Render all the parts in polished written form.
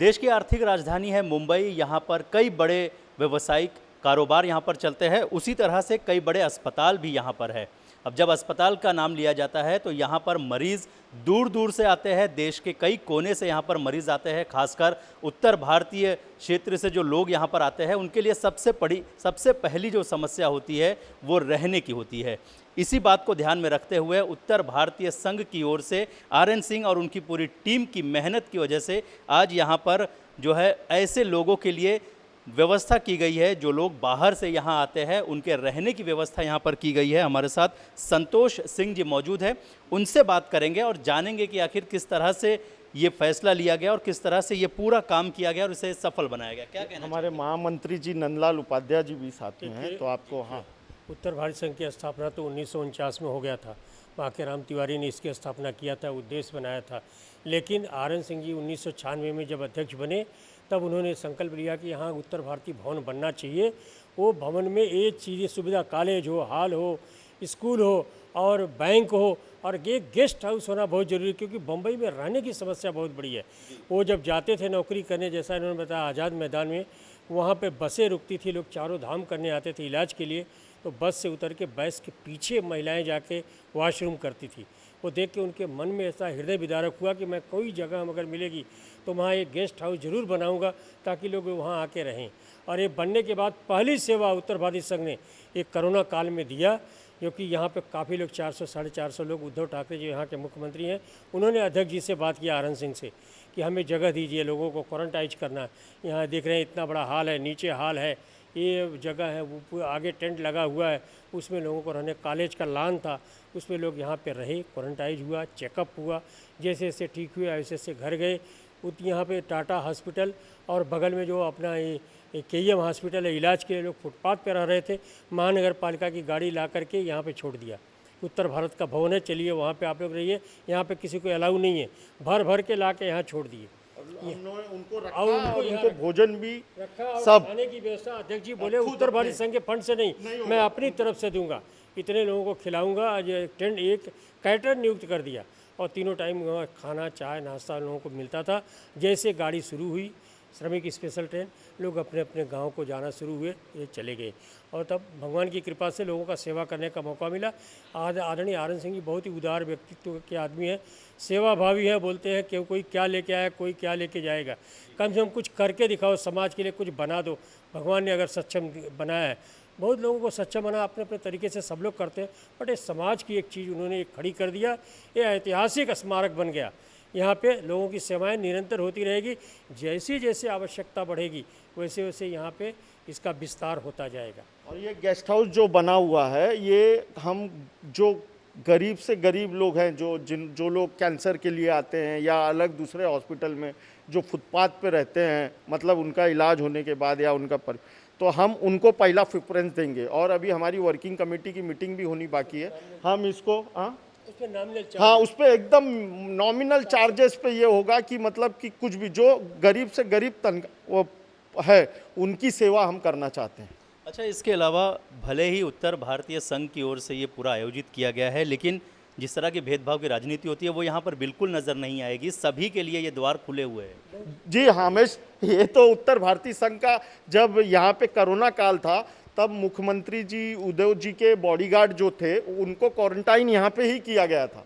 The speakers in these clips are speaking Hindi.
देश की आर्थिक राजधानी है मुंबई। यहाँ पर कई बड़े व्यावसायिक कारोबार यहाँ पर चलते हैं, उसी तरह से कई बड़े अस्पताल भी यहाँ पर है। अब जब अस्पताल का नाम लिया जाता है तो यहाँ पर मरीज़ दूर दूर से आते हैं, देश के कई कोने से यहाँ पर मरीज़ आते हैं। खासकर उत्तर भारतीय क्षेत्र से जो लोग यहाँ पर आते हैं उनके लिए सबसे पहली जो समस्या होती है वो रहने की होती है। इसी बात को ध्यान में रखते हुए उत्तर भारतीय संघ की ओर से आर.एन. सिंह और उनकी पूरी टीम की मेहनत की वजह से आज यहाँ पर जो है ऐसे लोगों के लिए व्यवस्था की गई है, जो लोग बाहर से यहाँ आते हैं उनके रहने की व्यवस्था यहाँ पर की गई है। हमारे साथ संतोष सिंह जी मौजूद हैं, उनसे बात करेंगे और जानेंगे कि आखिर किस तरह से ये फैसला लिया गया और किस तरह से ये पूरा काम किया गया और इसे सफल बनाया गया। क्या कहना हमारे महामंत्री जी नंदलाल उपाध्याय जी भी साथ में हैं, तो आपको हाँ उत्तर भारत संघ की स्थापना तो 1949 में हो गया था। बांकेराम तिवारी ने इसकी स्थापना किया था, उद्देश्य बनाया था। लेकिन आर.एन. सिंह जी 1996 में जब अध्यक्ष बने तब उन्होंने संकल्प लिया कि यहाँ उत्तर भारतीय भवन बनना चाहिए। वो भवन में एक चीज़ें सुविधा, कॉलेज हो, हॉल हो, स्कूल हो और बैंक हो और एक गेस्ट हाउस होना बहुत ज़रूरी है, क्योंकि बम्बई में रहने की समस्या बहुत बड़ी है। वो जब जाते थे नौकरी करने, जैसा इन्होंने बताया आज़ाद मैदान में, वहाँ पे बसें रुकती थी, लोग चारों धाम करने आते थे इलाज के लिए, तो बस से उतर के बस के पीछे महिलाएं जाके वॉशरूम करती थी। वो देख के उनके मन में ऐसा हृदय विदारक हुआ कि मैं कोई जगह अगर मिलेगी तो वहाँ एक गेस्ट हाउस जरूर बनाऊंगा ताकि लोग वहाँ आके रहें। और ये बनने के बाद पहली सेवा उत्तर भारतीय संघ ने एक कोरोना काल में दिया, क्योंकि यहाँ पे काफ़ी लोग 400-450 लोग, उद्धव ठाकरे जी यहाँ के मुख्यमंत्री हैं, उन्होंने अध्यक्ष जी से बात किया आर.एन. सिंह से कि हमें जगह दीजिए, लोगों को क्वारंटाइन करना है। यहाँ देख रहे हैं इतना बड़ा हॉल है, नीचे हॉल है, ये जगह है, वो आगे टेंट लगा हुआ है, उसमें लोगों को रहने, कॉलेज का लॉन था, उसमें लोग यहाँ पे रहे, क्वारंटाइन हुआ, चेकअप हुआ, जैसे जैसे ठीक हुए ऐसे ऐसे घर गए। यहाँ पे टाटा हॉस्पिटल और बगल में जो अपना ये के.ई.एम. हॉस्पिटल है, इलाज के लिए लोग फुटपाथ पे रह रहे थे, महानगर पालिका की गाड़ी ला करके यहाँ पे छोड़ दिया। उत्तर भारत का भवन है, चलिए वहाँ पे आप लोग रहिए, यहाँ पे किसी को अलाउ नहीं है, भर भर के ला के यहाँ छोड़ दिए। उनको रखा और उनको भोजन भी रखा, सब खाने की व्यवस्था अध्यक्ष जी बोले उत्तर भारतीय संघ के फंड से नहीं, मैं अपनी तरफ से दूंगा, इतने लोगों को खिलाऊंगा। आज एक कैटर नियुक्त कर दिया और तीनों टाइम खाना, चाय, नाश्ता लोगों को मिलता था। जैसे गाड़ी शुरू हुई श्रमिक स्पेशल ट्रेन, लोग अपने अपने गांव को जाना शुरू हुए, ये चले गए और तब भगवान की कृपा से लोगों का सेवा करने का मौका मिला। आदरणीय आर.एन. सिंह जी बहुत ही उदार व्यक्तित्व के आदमी हैं, सेवाभावी है। बोलते हैं कि कोई क्या लेके आया, कोई क्या लेके जाएगा, कम से कम कुछ करके दिखाओ, समाज के लिए कुछ बना दो। भगवान ने अगर सक्षम बनाया है, बहुत लोगों को सक्षम बना, अपने अपने तरीके से सब लोग करते हैं, बट ये समाज की एक चीज़ उन्होंने खड़ी कर दिया। ये ऐतिहासिक स्मारक बन गया। यहाँ पे लोगों की सेवाएं निरंतर होती रहेगी, जैसी जैसे आवश्यकता बढ़ेगी वैसे वैसे यहाँ पे इसका विस्तार होता जाएगा। और ये गेस्ट हाउस जो बना हुआ है, ये हम जो गरीब से गरीब लोग हैं, जो लोग कैंसर के लिए आते हैं या अलग दूसरे हॉस्पिटल में जो फुटपाथ पे रहते हैं, मतलब उनका इलाज होने के बाद या उनका तो हम उनको पहला प्रेफरेंस देंगे। और अभी हमारी वर्किंग कमेटी की मीटिंग भी होनी बाकी है। हम इसको हाँ उस पर एकदम नॉमिनल चार्जेस पे ये होगा कि मतलब कि कुछ भी जो गरीब से गरीब वो है उनकी सेवा हम करना चाहते हैं। अच्छा, इसके अलावा भले ही उत्तर भारतीय संघ की ओर से ये पूरा आयोजित किया गया है, लेकिन जिस तरह की भेदभाव की राजनीति होती है वो यहाँ पर बिल्कुल नज़र नहीं आएगी। सभी के लिए ये द्वार खुले हुए हैं। जी हामेश, ये तो उत्तर भारतीय संघ का जब यहाँ पे कोरोना काल था तब मुख्यमंत्री जी उद्धव जी के बॉडीगार्ड जो थे उनको क्वारंटाइन यहाँ पे ही किया गया था।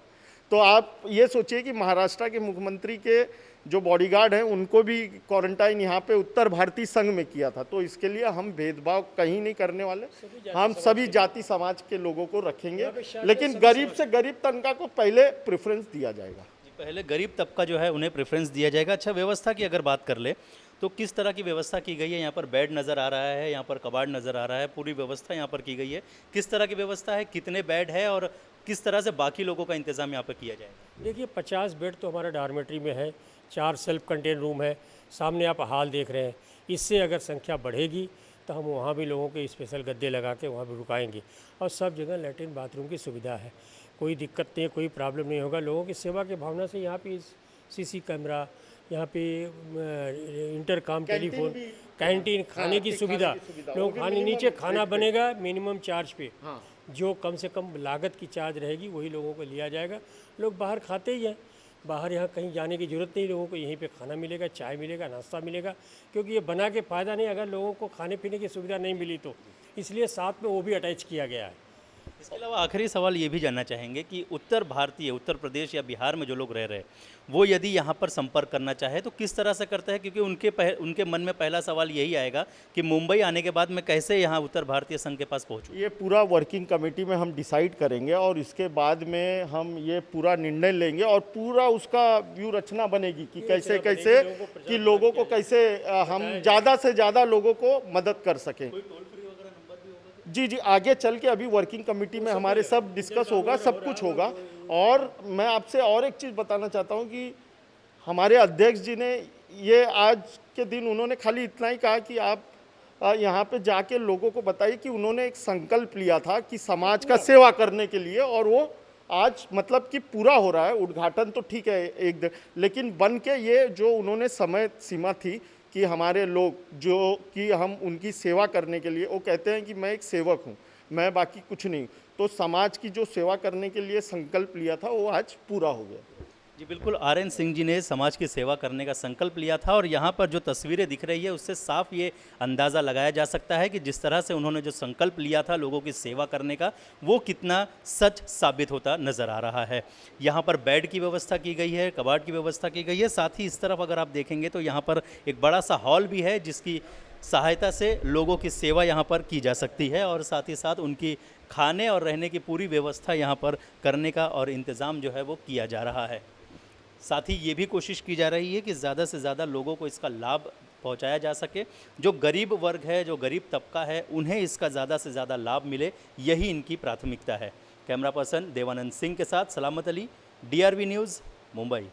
तो आप ये सोचिए कि महाराष्ट्र के मुख्यमंत्री के जो बॉडीगार्ड हैं उनको भी क्वारंटाइन यहाँ पे उत्तर भारतीय संघ में किया था। तो इसके लिए हम भेदभाव कहीं नहीं करने वाले, हम सभी जाति समाज के लोगों को रखेंगे, लेकिन गरीब से गरीब तबका को पहले प्रेफरेंस दिया जाएगा। पहले गरीब तबका जो है उन्हें प्रेफरेंस दिया जाएगा। अच्छा, व्यवस्था की अगर बात कर ले तो किस तरह की व्यवस्था की गई है? यहाँ पर बेड नज़र आ रहा है, यहाँ पर कबाड़ नज़र आ रहा है, पूरी व्यवस्था यहाँ पर की गई है। किस तरह की व्यवस्था है, कितने बेड है और किस तरह से बाकी लोगों का इंतजाम यहाँ पर किया जाएगा? देखिए 50 बेड तो हमारा डॉर्मेट्री में है, 4 सेल्फ कंटेन रूम है, सामने आप हॉल देख रहे हैं। इससे अगर संख्या बढ़ेगी तो हम वहाँ भी लोगों के स्पेशल गद्दे लगा के वहाँ भी रुकाएंगे और सब जगह लैट्रिन बाथरूम की सुविधा है, कोई दिक्कत नहीं है, कोई प्रॉब्लम नहीं होगा। लोगों की सेवा की भावना से यहाँ पे सीसी कैमरा, यहाँ पे इंटरकॉम टेलीफोन, कैंटीन, खाने की सुविधा, लोग खाने नीचे खाना बनेगा मिनिमम चार्ज पे, जो कम से कम लागत की चार्ज रहेगी वही लोगों को लिया जाएगा। लोग बाहर खाते ही हैं, बाहर यहाँ कहीं जाने की ज़रूरत नहीं, लोगों को यहीं पे खाना मिलेगा, चाय मिलेगा, नाश्ता मिलेगा, क्योंकि ये बना के फ़ायदा नहीं अगर लोगों को खाने पीने की सुविधा नहीं मिली तो, इसलिए साथ में वो भी अटैच किया गया है। इसके अलावा आखिरी सवाल ये भी जानना चाहेंगे कि उत्तर भारतीय, उत्तर प्रदेश या बिहार में जो लोग रह रहे हैं, वो यदि यहाँ पर संपर्क करना चाहे तो किस तरह से करते हैं? क्योंकि उनके मन में पहला सवाल यही आएगा कि मुंबई आने के बाद मैं कैसे यहाँ उत्तर भारतीय संघ के पास पहुँचूँ? ये पूरा वर्किंग कमेटी में हम डिसाइड करेंगे और इसके बाद में हम ये पूरा निर्णय लेंगे और पूरा उसका व्यू रचना बनेगी कि कैसे कैसे कि लोगों को कैसे हम ज़्यादा से ज़्यादा लोगों को मदद कर सकें। जी जी, आगे चल के अभी वर्किंग कमेटी में हमारे सब डिस्कस होगा, सब कुछ होगा। और मैं आपसे और एक चीज़ बताना चाहता हूँ कि हमारे अध्यक्ष जी ने ये आज के दिन उन्होंने खाली इतना ही कहा कि आप यहाँ पे जाके लोगों को बताइए कि उन्होंने एक संकल्प लिया था कि समाज का सेवा करने के लिए, और वो आज मतलब कि पूरा हो रहा है। उद्घाटन तो ठीक है एक दिन, लेकिन बन के ये जो उन्होंने समय सीमा थी कि हमारे लोग जो कि हम उनकी सेवा करने के लिए, वो कहते हैं कि मैं एक सेवक हूँ, मैं बाकी कुछ नहीं, तो समाज की जो सेवा करने के लिए संकल्प लिया था वो आज पूरा हो गया। जी बिल्कुल, आर.एन. सिंह जी ने समाज की सेवा करने का संकल्प लिया था और यहाँ पर जो तस्वीरें दिख रही है उससे साफ ये अंदाज़ा लगाया जा सकता है कि जिस तरह से उन्होंने जो संकल्प लिया था लोगों की सेवा करने का, वो कितना सच साबित होता नज़र आ रहा है। यहाँ पर बेड की व्यवस्था की गई है, कबाड़ की व्यवस्था की गई है, साथ ही इस तरफ अगर आप देखेंगे तो यहाँ पर एक बड़ा सा हॉल भी है जिसकी सहायता से लोगों की सेवा यहाँ पर की जा सकती है और साथ ही साथ उनकी खाने और रहने की पूरी व्यवस्था यहाँ पर करने का और इंतज़ाम जो है वो किया जा रहा है। साथ ही ये भी कोशिश की जा रही है कि ज़्यादा से ज़्यादा लोगों को इसका लाभ पहुंचाया जा सके। जो गरीब वर्ग है, जो गरीब तबका है, उन्हें इसका ज़्यादा से ज़्यादा लाभ मिले, यही इनकी प्राथमिकता है। कैमरा पर्सन देवानंद सिंह के साथ सलामत अली, DRV न्यूज़, मुंबई।